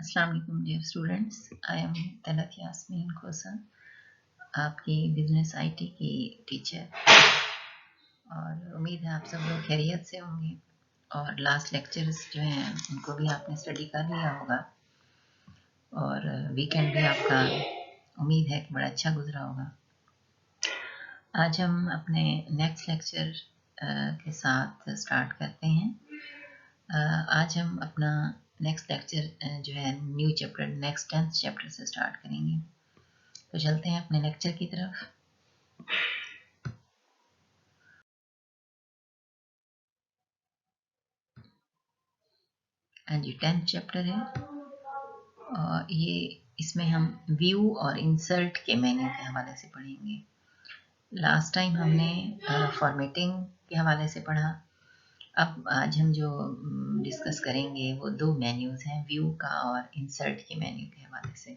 अस्सलाम वालेकुम dear students, I am Talat Yasmeen Khosa, आपकी बिजनेस आईटी की टीचर। और उम्मीद है आप सब लोग खैरियत से होंगे और लास्ट लेक्चर्स जो हैं उनको भी आपने स्टडी कर लिया होगा और वीकेंड भी आपका उम्मीद है कि बड़ा अच्छा गुजरा होगा। आज हम अपने नेक्स्ट लेक्चर के साथ स्टार्ट करते हैं। आज हम अपना नेक्स्ट लेक्चर जो है new chapter next 10th chapter से स्टार्ट करेंगे। तो चलते हैं अपने लेक्चर की तरफ। हाँ जी, 10th चैप्टर है और ये इसमें हम व्यू और इंसर्ट के मेन्यू के हवाले से पढ़ेंगे। लास्ट टाइम हमने फॉर्मेटिंग के हवाले से पढ़ा। अब आज हम जो डिस्कस करेंगे वो दो मेन्यूज हैं, व्यू का और इंसर्ट के मेन्यू के हवाले से।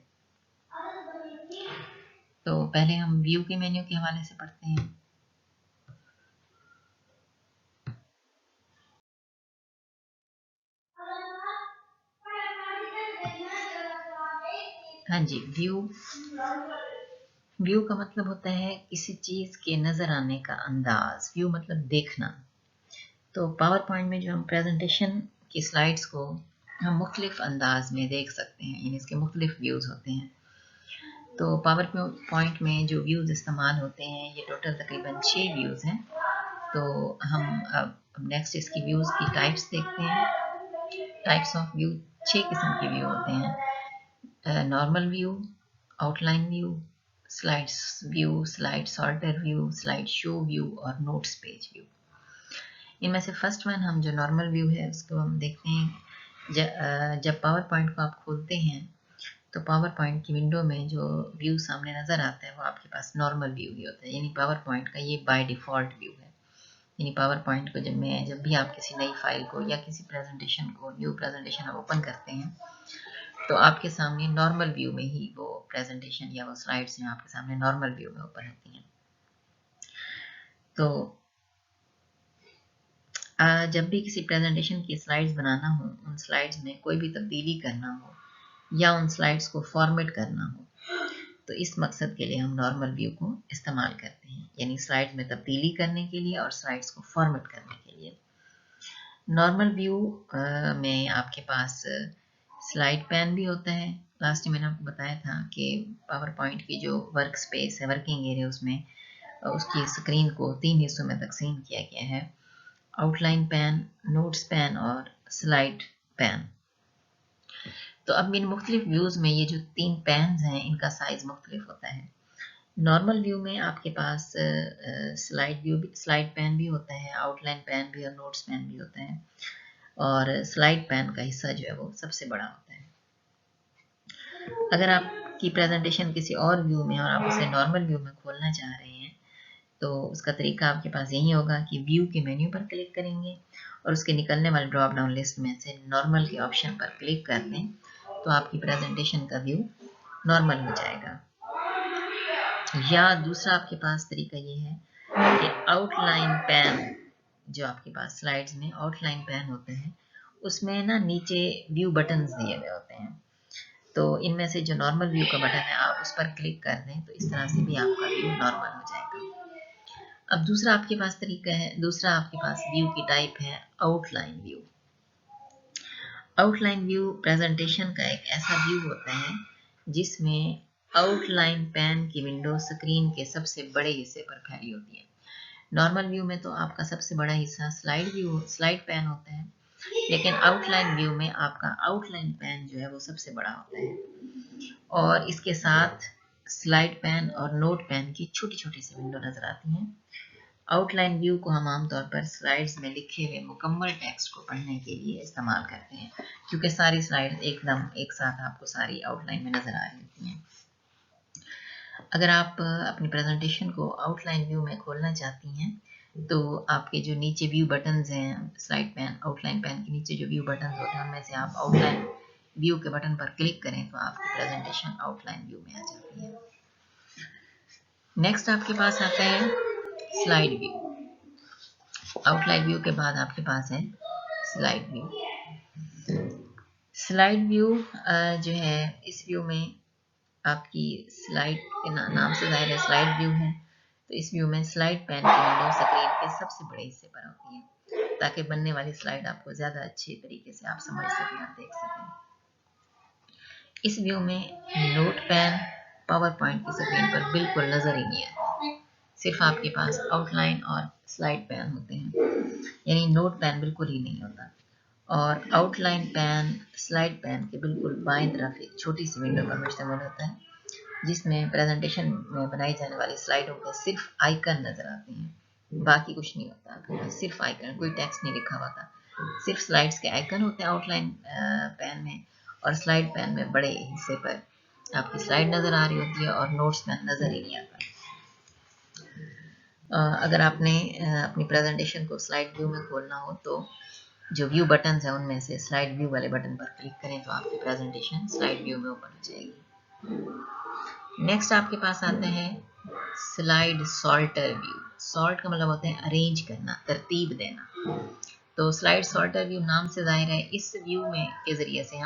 तो पहले हम व्यू के मेन्यू के हवाले से पढ़ते हैं। हाँ जी, व्यू का मतलब होता है किसी चीज के नजर आने का अंदाज। व्यू मतलब देखना। तो पावर पॉइंट में जो हम प्रेजेंटेशन की स्लाइड्स को हम मुख्तलिफ अंदाज में देख सकते हैं, यानी इसके मुख्तलिफ व्यूज़ होते हैं। तो पावर पॉइंट में जो व्यूज़ इस्तेमाल होते हैं ये टोटल तकरीबन 6 व्यूज़ हैं। तो हम अब नेक्स्ट इसकी व्यूज़ की टाइप्स देखते हैं। टाइप्स ऑफ व्यू 6 किस्म के व्यू होते हैं: normal view, outline view, slides view, slide sorter view, slide show view और नोट्स पेज व्यू। इनमें से फर्स्ट वन हम जो नॉर्मल व्यू है उसको हम देखते हैं। जब पावर पॉइंट को आप खोलते हैं तो पावर पॉइंट की विंडो में जो व्यू सामने नज़र आता है वो आपके पास नॉर्मल व्यू ही होता है, यानी पावर पॉइंट का ये बाय डिफ़ॉल्ट व्यू है। यानी पावर पॉइंट को जब भी आप किसी नई फाइल को या किसी प्रेजेंटेशन को न्यू प्रेजेंटेशन आप ओपन करते हैं तो आपके सामने नॉर्मल व्यू में ही वो प्रेजेंटेशन या वो स्लाइड्स हैं आपके सामने नॉर्मल व्यू में ओपन होती हैं। तो जब भी किसी प्रेजेंटेशन की स्लाइड्स बनाना हो, उन स्लाइड्स में कोई भी तब्दीली करना हो या उन स्लाइड्स को फॉर्मेट करना हो, तो इस मकसद के लिए हम नॉर्मल व्यू को इस्तेमाल करते हैं, यानी स्लाइड्स में तब्दीली करने के लिए और स्लाइड्स को फॉर्मेट करने के लिए। नॉर्मल व्यू में आपके पास स्लाइड पैन भी होता है। लास्ट में मैंने आपको बताया था कि पावर पॉइंट की जो वर्क स्पेस है, वर्किंग एरिया, उसमें उसकी स्क्रीन को 3 हिस्सों में तकसीम किया गया है: आउटलाइन पैन, नोट्स पैन और स्लाइड पैन। तो अब इन मुख्तलिफ व्यूज़ में ये जो 3 पैन्स हैं इनका साइज़ मुख्तलिफ होता है। नॉर्मल व्यू में आपके पास स्लाइड पैन भी होता है, आउटलाइन पैन भी और नोट्स पैन भी होता है, और स्लाइड पैन का हिस्सा जो है वो सबसे बड़ा होता है। अगर आपकी प्रेजेंटेशन किसी और व्यू में और आप उसे नॉर्मल व्यू में खोलना चाह रहे हैं तो उसका तरीका आपके पास यही होगा कि व्यू के मेन्यू पर क्लिक करेंगे और उसके निकलने वाले ड्रॉप डाउन लिस्ट में से नॉर्मल के ऑप्शन पर क्लिक कर दें तो आपकी प्रेजेंटेशन का व्यू नॉर्मल हो जाएगा। या दूसरा आपके पास तरीका ये है कि आउटलाइन पैन, जो आपके पास स्लाइड्स में आउटलाइन पैन होते हैं उसमें ना नीचे व्यू बटन्स दिए गए होते हैं। तो इनमें से जो नॉर्मल व्यू का बटन है आप उस पर क्लिक कर दें तो इस तरह से भी आपका व्यू नॉर्मल हो जाएगा। अब दूसरा आपके पास व्यू की टाइप है outline view. Outline view presentation का एक ऐसा व्यू होता है जिसमें आउटलाइन पैन की विंडो स्क्रीन के सबसे बड़े हिस्से पर फैली होती है। नॉर्मल व्यू में तो आपका सबसे बड़ा हिस्सा स्लाइड पैन होता है, लेकिन आउटलाइन व्यू में आपका आउटलाइन पैन जो है वो सबसे बड़ा होता है और इसके साथ स्लाइड पैन और नोट पैन की छोटी छोटी सी विंडो नजर आती हैं। आउटलाइन व्यू को हम आमतौर पर स्लाइड्स में लिखे हुए मुकम्मल टेक्स्ट को पढ़ने के लिए इस्तेमाल करते हैं, क्योंकि सारी स्लाइड्स एकदम एक साथ आपको सारी आउटलाइन में नजर आ रही होती हैं। अगर आप अपनी प्रेजेंटेशन को आउटलाइन व्यू में खोलना चाहती हैं तो आपके जो नीचे व्यू बटन्स हैं, स्लाइड पैन आउटलाइन पैन के नीचे जो व्यू बटन्स होते हैं उनमें से आप आउटलाइन व्यू के बटन पर क्लिक करें तो आपकी प्रेजेंटेशन आउटलाइन व्यू में आ जाती है। नेक्स्ट आपके पास आता है स्लाइड व्यू। आउटलाइन व्यू के बाद आपके पास है स्लाइड व्यू। स्लाइड व्यू जो है, इस व्यू में आपकी स्लाइड के नाम से जाहिर है स्लाइड व्यू है, तो इस व्यू में स्लाइड पैन की विंडो स्क्रीन के सबसे बड़े हिस्से पर होती है, ताकि बनने वाली स्लाइड आपको ज़्यादा अच्छे तरीके से आप समझ सकें और देख सकें। इस व्यू में नोट पैन पावर पॉइंट की स्क्रीन पर बिल्कुल नज़र ही नहीं आता, सिर्फ आपके पास आउटलाइन और स्लाइड पैन होते हैं, यानी नोट पैन बिल्कुल ही नहीं होता। और आउटलाइन पैन स्लाइड पैन के बिल्कुल बाएं तरफ एक छोटी सी विंडो पर मुश्तमिल होता है, जिसमें प्रेजेंटेशन में बनाई जाने वाली स्लाइडों के सिर्फ आइकन नजर आते हैं, बाकी कुछ नहीं होता आपके पास, सिर्फ आइकन, कोई टेक्स्ट नहीं लिखा हुआ था, सिर्फ स्लाइड्स के आइकन होते हैं आउटलाइन पैन में, और स्लाइड पैन में बड़े हिस्से पर आपकी स्लाइड नजर आ रही होती है और नोट्स पैन नजर ही नहीं आता। अगर आपने अपनी प्रेजेंटेशन को स्लाइड व्यू में खोलना हो तो जो व्यू बटन है उनमें से स्लाइड व्यू वाले बटन पर क्लिक करें तो आपकी प्रेजेंटेशन स्लाइड व्यू में ओपन हो जाएगी। नेक्स्ट आपके पास आता है स्लाइड सॉर्टर व्यू। सॉर्ट का मतलब होता है अरेंज करना, तरतीब देना। तो स्लाइड सॉर्टर व्यू नाम से जाहिर है, इस व्यू में के जरिए से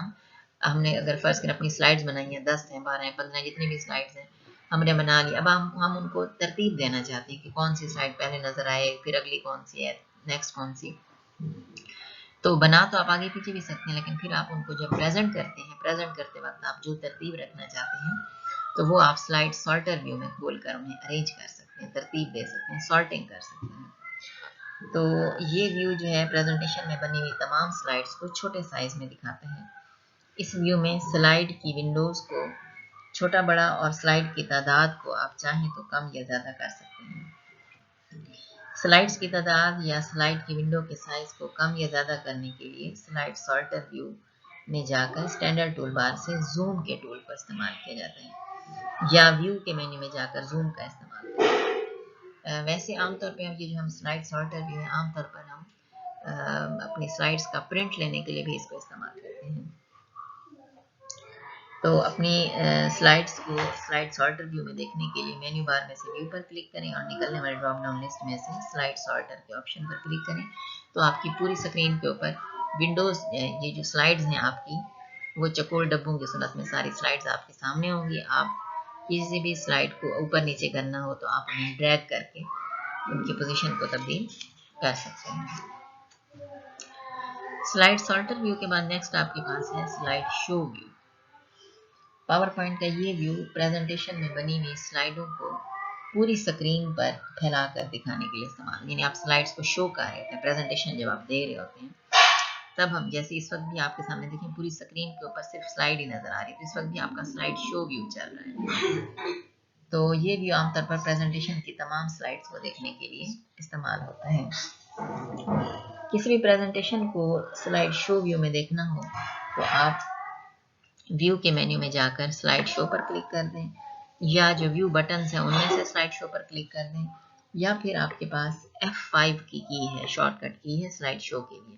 हमने अगर फर्स्ट कर अपनी स्लाइड्स बनाई हैं, 10 हैं, 12 हैं, 15 जितनी भी स्लाइड्स हैं हमने बना ली। अब हम उनको तरतीब देना चाहते हैं कि कौन सी स्लाइड पहले नजर आए, फिर अगली कौन सी है, नेक्स्ट कौन सी। तो बना तो आप आगे पीछे भी सकते हैं, लेकिन फिर आप उनको जब प्रेजेंट करते हैं, प्रेजेंट करते वक्त आप जो तरतीब रखना चाहते हैं तो वो आप स्लाइड सॉर्टर व्यू में खोलकर उन्हें अरेंज कर सकते हैं, तरतीब दे सकते हैं, सॉर्टिंग कर सकते हैं। तो ये व्यू जो है प्रेजेंटेशन में बनी हुई तमाम स्लाइड्स को छोटे साइज में दिखाता है। इस व्यू में स्लाइड की विंडोज को छोटा बड़ा और स्लाइड की तादाद को आप चाहें तो कम या ज़्यादा कर सकते हैं। स्लाइड्स की तादाद या स्लाइड की विंडो के साइज को कम या ज़्यादा करने के लिए स्लाइड सॉर्टर व्यू में जाकर स्टैंडर्ड टूल बार से जूम के टूल को इस्तेमाल किया जाता है, या व्यू के मेन्यू में जाकर जूम का इस्तेमाल करते हैं। वैसे आमतौर पर ये जो हम स्लाइड सॉर्टर व्यू है, आमतौर पर हम अपनी स्लाइड्स का प्रिंट लेने के लिए भी इसको इस्तेमाल करते हैं। तो अपनी स्लाइड्स को स्लाइड सॉर्टर व्यू में देखने के लिए मेन्यू बार में से व्यू पर क्लिक करें और निकलने वाले ड्रॉप डाउन लिस्ट में से स्लाइड सॉर्टर के ऑप्शन पर क्लिक करें, तो आपकी पूरी स्क्रीन के ऊपर विंडोज ये जो स्लाइड्स हैं आपकी, वो चकोर डब्बों की सूरत में सारी स्लाइड्स आपके सामने होंगी। आप किसी भी स्लाइड को ऊपर नीचे करना हो तो आप उन्हें ड्रैग करके उनकी पोजीशन को तब्दील कर सकते हैं। स्लाइड सॉर्टर व्यू के बाद नेक्स्ट आपके पास है slide show view. Power point का ये व्यू प्रेजेंटेशन में बनी हुई स्लाइडों को पूरी स्क्रीन पर फैलाकर दिखाने के लिए इस्तेमाल, यानी आप स्लाइड्स को शो कर रहे हैं, प्रेजेंटेशन जब आप दे रहे होते हैं तब हम, जैसे इस वक्त भी आपके सामने देखें पूरी स्क्रीन के ऊपर सिर्फ स्लाइड ही नजर आ रही है, तो इस वक्त भी आपका स्लाइड शो व्यू चल रहा है। तो ये व्यू आमतौर पर प्रेजेंटेशन की तमाम स्लाइड्स को देखने के लिए इस्तेमाल होता है। किसी भी प्रेजेंटेशन को स्लाइड शो व्यू में देखना हो तो आप व्यू के मेन्यू में जाकर स्लाइड शो पर क्लिक कर दें, या जो व्यू बटन्स हैं उनमें से स्लाइड शो पर क्लिक कर दें, या फिर आपके पास F5 की है, शॉर्टकट की है स्लाइड शो के लिए,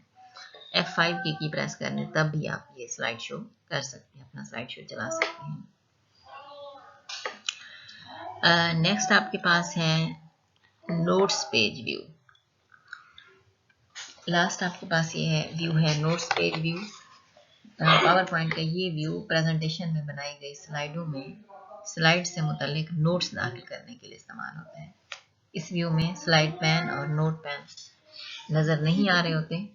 F5 की प्रेस करने तब भी आप ये स्लाइड शो कर सकते हैं, अपना स्लाइड शो चला सकते हैं। नेक्स्ट आपके पास है नोट्स पेज व्यू। लास्ट आपके पास ये है व्यू है notes page view. Power point का ये व्यू प्रेजेंटेशन में बनाई गई स्लाइडों में स्लाइड से मुतालिक नोट्स दाखिल करने के लिए इस्तेमाल होता है। इस व्यू में स्लाइड पैन और नोट पैन नजर नहीं आ रहे होते,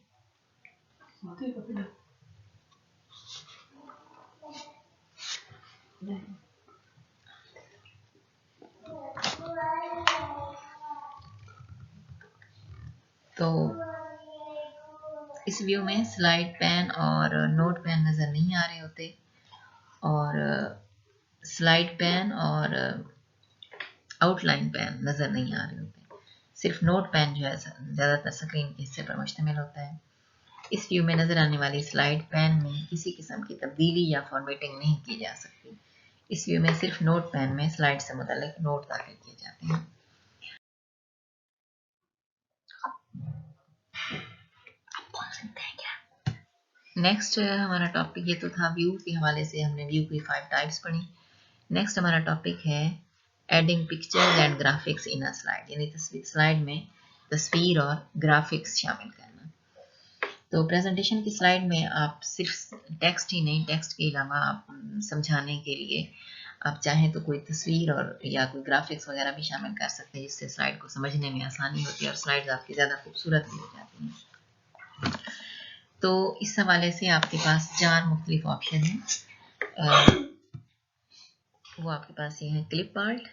तो इस व्यू में स्लाइड पैन और नोट पैन नजर नहीं आ रहे होते, और स्लाइड पैन और आउटलाइन पैन नजर नहीं आ रहे होते, सिर्फ नोट पैन जो है ज्यादातर स्क्रीन के हिस्से पर मुश्तमिल होता है। इस व्यू में नजर आने वाली स्लाइड पैन में किसी किस्म की तब्दीली या फॉर्मेटिंग नहीं की जा सकती। इस व्यू में सिर्फ नोट पैन में स्लाइड से मुतालिक नोट दाखिल किए जाते हैं। नेक्स्ट हमारा टॉपिक, ये तो था व्यू के हवाले से, हमने व्यू की 5 टाइप्स पढ़ी। नेक्स्ट हमारा टॉपिक है adding pictures and graphics in a slide, यानी स्लाइड में तस्वीर और ग्राफिक्स शामिल करना। तो प्रेजेंटेशन की स्लाइड में आप सिर्फ टेक्स्ट ही नहीं, टेक्स्ट के अलावा आप समझाने के लिए आप चाहें तो कोई तस्वीर और या कोई ग्राफिक्स वगैरह भी शामिल कर सकते हैं, जिससे स्लाइड को समझने में आसानी होती है और स्लाइड्स आपकी ज़्यादा खूबसूरत भी हो जाती हैं। तो इस हवाले से आपके पास 4 मुख्तलिफ ऑप्शन हैं। वो आपके पास ये है clip art,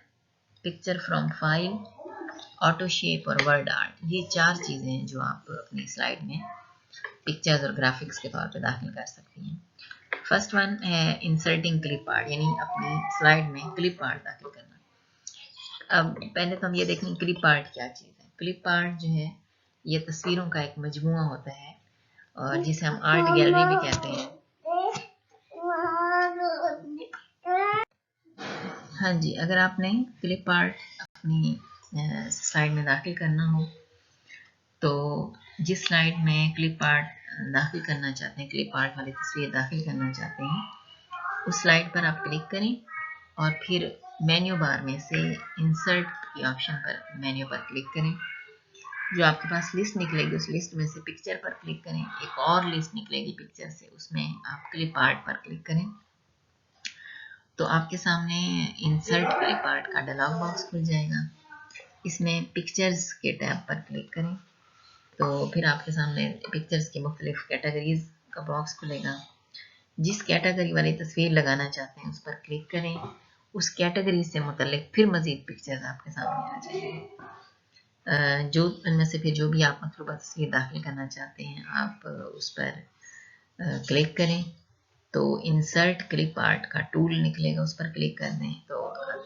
picture from file, auto shape और वर्ड आर्ट। ये 4 चीज़ें हैं जो आप अपनी स्लाइड में पिक्चर्स और ग्राफिक्स के तौर पे दाखिल कर सकती हैं। फर्स्ट वन है इंसर्टिंग क्लिप आर्ट, यानी अपनी स्लाइड में क्लिप आर्ट दाखिल करना। अब पहले तो हम ये देखें क्लिप आर्ट क्या चीज़ है। क्लिप आर्ट जो है ये तस्वीरों का एक मजमुआ होता है और जिसे हम आर्ट गैलरी भी कहते हैं। हाँ जी, अगर आपने क्लिप आर्ट अपनी स्लाइड में दाखिल करना हो तो जिस स्लाइड में क्लिप आर्ट दाखिल करना चाहते हैं, क्लिप आर्ट वाली तस्वीर दाखिल करना चाहते हैं, उस स्लाइड पर आप क्लिक करें और फिर मेन्यू बार में से इंसर्ट के ऑप्शन पर मेन्यू पर क्लिक करें। जो आपके पास लिस्ट निकलेगी उस लिस्ट में से पिक्चर पर क्लिक करें। एक और लिस्ट निकलेगी पिक्चर से, उसमें आप क्लिप आर्ट पर क्लिक करें तो आपके सामने इंसर्ट क्लिप आर्ट का डायलॉग बॉक्स खुल जाएगा। इसमें पिक्चर्स के टैब पर क्लिक करें तो फिर आपके सामने पिक्चर्स की मुख्तलिफ कैटेगरीज का बॉक्स खुलेगा। जिस कैटेगरी वाली तस्वीर लगाना चाहते हैं उस पर क्लिक करें। उस कैटेगरी से मुतल्लिक फिर मज़ीद पिक्चर्स आपके सामने आ जाएंगे। जो इनमें से फिर जो भी आप मतलूबा तस्वीर दाखिल करना चाहते हैं आप उस पर क्लिक करें तो इंसर्ट क्लिप आर्ट का टूल निकलेगा, उस पर क्लिक कर दें तो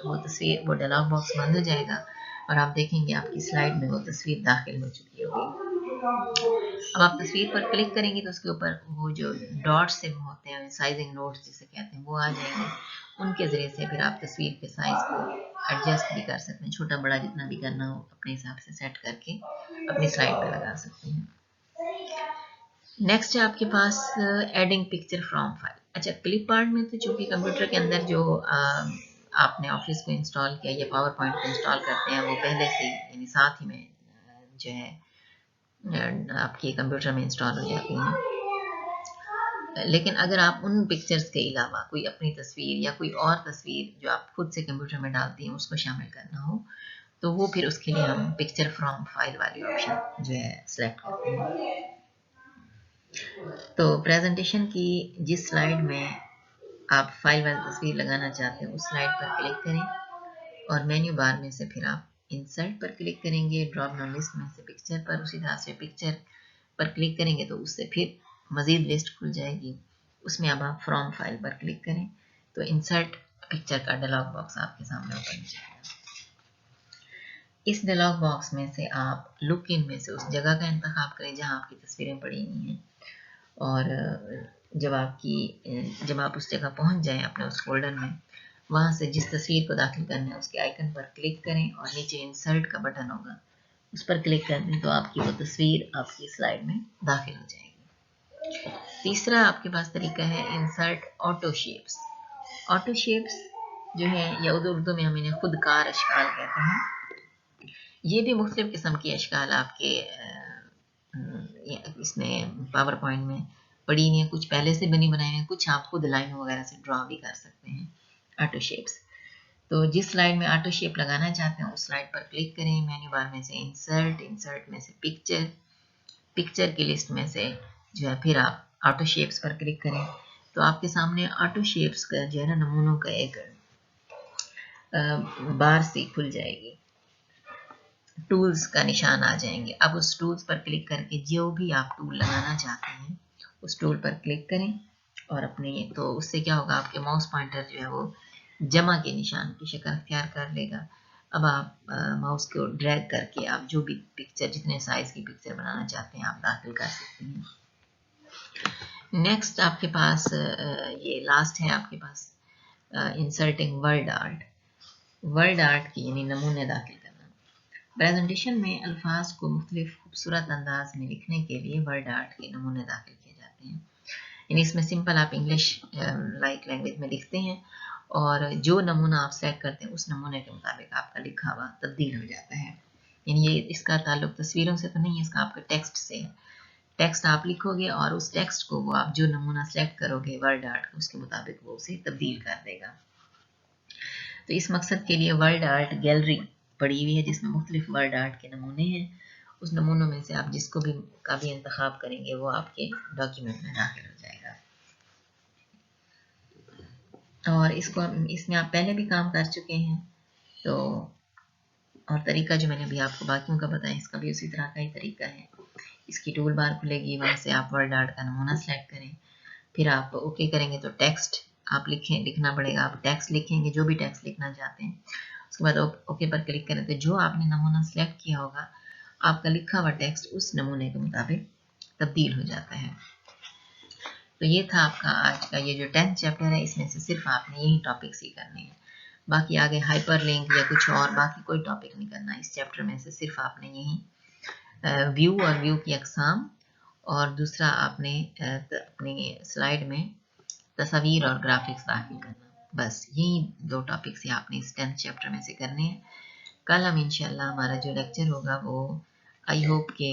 वो तस्वीर, वो डायलॉग बॉक्स बंद हो जाएगा और आप देखेंगे आपकी स्लाइड में वो तस्वीर दाखिल हो चुकी होगी। अब आप तस्वीर पर क्लिक करेंगे तो उसके ऊपर वो जो डॉट्स से होते हैं, साइजिंग नोट्स जिसे कहते हैं, वो आ जाएंगे। उनके ज़रिए से फिर आप तस्वीर के साइज़ को एडजस्ट भी कर सकते हैं, छोटा बड़ा जितना भी करना हो अपने हिसाब से सेट करके अपनी स्लाइड पर लगा सकते हैं। नेक्स्ट है आपके पास एडिंग पिक्चर फ्रॉम फाइल। अच्छा, क्लिप आर्ट में तो चूंकि कंप्यूटर के अंदर जो आपने ऑफिस को इंस्टॉल किया या पावर पॉइंट को इंस्टॉल करते हैं वो पहले से यानी साथ ही में जो है आपके कंप्यूटर में इंस्टॉल हो जाती हैं। लेकिन अगर आप उन पिक्चर्स के अलावा कोई अपनी तस्वीर या कोई और तस्वीर जो आप खुद से कंप्यूटर में डालती हैं उसको शामिल करना हो तो वो फिर उसके लिए हम पिक्चर फ्रॉम फाइल वाली ऑप्शन जो है सेलेक्ट करते हैं। तो प्रेजेंटेशन की जिस स्लाइड में आप फाइल वाली तस्वीर लगाना चाहते हैं उस स्लाइड पर क्लिक करें और मेन्यू बार में से फिर आप इंसर्ट पर क्लिक करेंगे। ड्रॉप डाउन लिस्ट में से पिक्चर पर, उसी तरह से पिक्चर पर क्लिक करेंगे तो उससे फिर मज़ीद लिस्ट खुल जाएगी। उसमें अब आप फ्रॉम फाइल पर क्लिक करें तो इंसर्ट पिक्चर का डायलॉग बॉक्स आपके सामने ओपन हो जाएगा। इस डायलॉग बॉक्स में से आप लुक इन में से उस जगह का इंतखाब करें जहां आपकी तस्वीरें पड़ी हुई हैं और जब आप उस जगह पहुंच जाएं अपने उस फोल्डर में, वहां से जिस तस्वीर को दाखिल करना है उसके आइकन पर क्लिक करें और नीचे इंसर्ट का बटन होगा उस पर क्लिक कर दें तो आपकी वो तस्वीर आपकी स्लाइड में दाखिल हो जाएगी। तीसरा आपके पास तरीका है insert auto shapes. Auto shapes जो है या उर्दू में हम इन्हें खुदकार अशकाल कहते हैं। ये भी मुख्तलिफ किस्म के अशकाल आपके इसमें पावर पॉइंट में पड़ी हुई है। कुछ पहले से बनी बनाई हैं, कुछ आप खुद लाइन वगैरह से ड्रॉ भी कर सकते हैं ऑटो शेप्स। तो जिस स्लाइड में ऑटो शेप लगाना चाहते हैं उस स्लाइड पर क्लिक करें। मेन्यू बार में से इंसर्ट, इंसर्ट में से पिक्चर, पिक्चर की लिस्ट में से जो है फिर आप ऑटो शेप्स पर क्लिक करें तो आपके सामने ऑटो शेप्स का जो है ना नमूनों का एक बार सी खुल जाएगी, टूल्स का निशान आ जाएंगे। अब उस टूल्स पर क्लिक करके जो भी आप टूल लगाना चाहते हैं उस टूल पर क्लिक करें और अपने तो उससे क्या होगा, आपके माउस पॉइंटर जो है वो जमा के निशान की शक्ल अख्तियार कर लेगा। अब आप माउस को ड्रैग करके आप जो भी पिक्चर, जितने साइज की पिक्चर बनाना चाहते हैं आप दाखिल कर सकते हैं। नेक्स्ट आपके पास ये लास्ट है आपके पास inserting word art. Word art की यानी नमूने दाखिल करना। प्रेजेंटेशन में अल्फाज को मुख्तलिफ खूबसूरत अंदाज में लिखने के लिए वर्ड आर्ट के नमूने दाखिल किए जाते हैं। यानी इसमें सिंपल आप इंग्लिश लाइक लैंग्वेज में लिखते हैं और जो नमूना आप सेलेक्ट करते हैं उस नमूने के मुताबिक आपका लिखा हुआ तब्दील हो जाता है। यानी ये इसका ताल्लुक तस्वीरों से तो नहीं है, इसका आपके टेक्स्ट से है। टेक्स्ट आप लिखोगे और उस टेक्स्ट को वो आप जो नमूना सेलेक्ट करोगे वर्ड आर्ट उसके मुताबिक वो उसे तब्दील कर देगा। तो इस मकसद के लिए वर्ड आर्ट गैलरी पड़ी हुई है जिसमें मुख्तलिफ वर्ड आर्ट के नमूने हैं। उस नमूनों में से आप जिसको भी का भी इंतखाब करेंगे वो आपके डॉक्यूमेंट में दाखिल हो जाएगा। और इसमें आप पहले भी काम कर चुके हैं, तो और तरीका जो मैंने अभी आपको बाकियों का बताया इसका भी उसी तरह का ही तरीका है। इसकी टूल बार खुलेगी, वहाँ से आप वर्ड आर्ट का नमूना सेलेक्ट करें, फिर आप ओके करेंगे तो टेक्स्ट आप लिखना पड़ेगा। आप टेक्स्ट लिखेंगे जो भी टेक्स्ट लिखना चाहते हैं, उसके बाद ओके पर क्लिक करें तो जो आपने नमूना सेलेक्ट किया होगा आपका लिखा हुआ टेक्स्ट उस नमूने के मुताबिक तब्दील हो जाता है। तो ये था आपका आज का ये जो 10th चैप्टर है, इसमें से सिर्फ आपने यही टॉपिक्स ही करने हैं। बाकी आगे हाइपर लिंक या कुछ और बाकी कोई टॉपिक नहीं करना। इस चैप्टर में से सिर्फ आपने यही व्यू और व्यू की अकसाम और दूसरा आपने अपनी स्लाइड में तस्वीर और ग्राफिक्स दाखिल करना, बस यही 2 टॉपिक्स ही आपने इस 10th चैप्टर में से करने हैं। कल हम इंशाल्लाह हमारा जो लेक्चर होगा वो आई होप के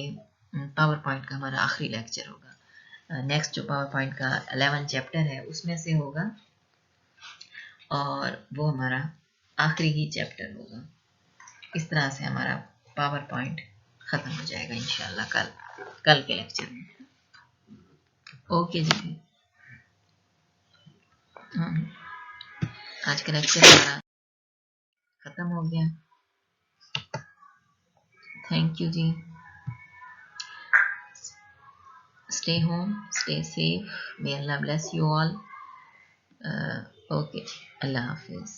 पावर पॉइंट का हमारा आखिरी लेक्चर होगा। नेक्स्ट जो पावर पॉइंट का 11 चैप्टर है उसमें से होगा और वो हमारा आखिरी ही चैप्टर होगा। इस तरह से हमारा पावर पॉइंट ख़त्म हो जाएगा इंशाल्लाह कल के लेक्चर में। ओके जी, आज का लेक्चर हमारा ख़त्म हो गया। Thank you ji. Stay home, stay safe. May Allah bless you all. Okay, Allah Hafiz.